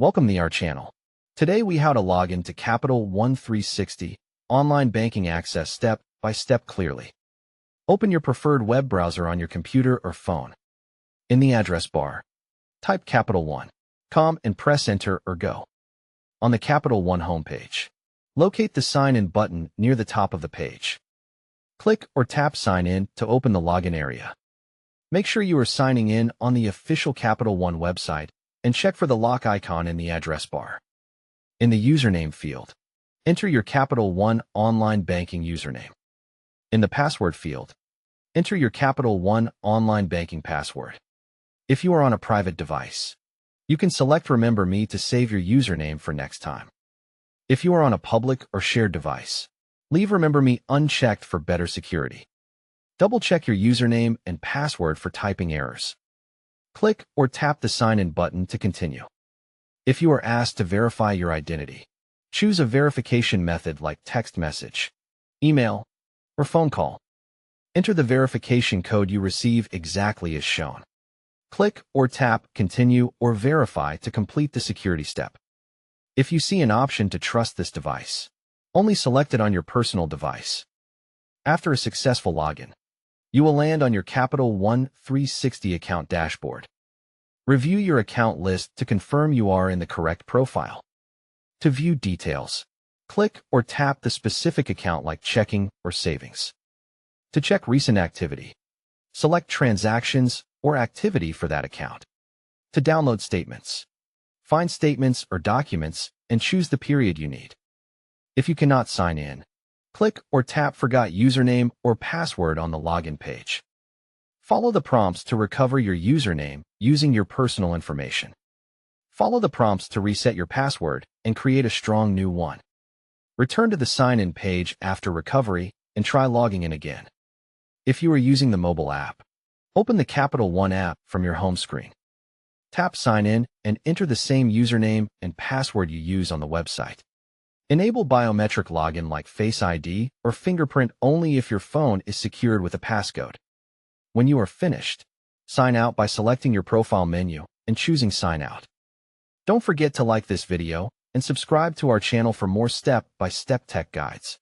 Welcome to our channel. Today we how to log into Capital One 360 online banking access step by step clearly. Open your preferred web browser on your computer or phone. In the address bar, type CapitalOne.com and press enter or go. On the Capital One homepage, locate the Sign In button near the top of the page. Click or tap Sign In to open the login area. Make sure you are signing in on the official Capital One website and check for the lock icon in the address bar. In the username field, enter your Capital One online banking username. In the password field, enter your Capital One online banking password. If you are on a private device, you can select Remember Me to save your username for next time. If you are on a public or shared device, leave Remember Me unchecked for better security. Double-check your username and password for typing errors. Click or tap the Sign In button to continue. If you are asked to verify your identity, choose a verification method like text message, email, or phone call. Enter the verification code you receive exactly as shown. Click or tap Continue or Verify to complete the security step. If you see an option to trust this device, only select it on your personal device. After a successful login, you will land on your Capital One 360 account dashboard. Review your account list to confirm you are in the correct profile. To view details, click or tap the specific account like checking or savings. To check recent activity, select transactions or activity for that account. To download statements, find statements or documents and choose the period you need. If you cannot sign in, click or tap Forgot Username or Password on the login page. Follow the prompts to recover your username using your personal information. Follow the prompts to reset your password and create a strong new one. Return to the sign-in page after recovery and try logging in again. If you are using the mobile app, open the Capital One app from your home screen. Tap Sign In and enter the same username and password you use on the website. Enable biometric login like Face ID or fingerprint only if your phone is secured with a passcode. When you are finished, sign out by selecting your profile menu and choosing Sign Out. Don't forget to like this video and subscribe to our channel for more step-by-step tech guides.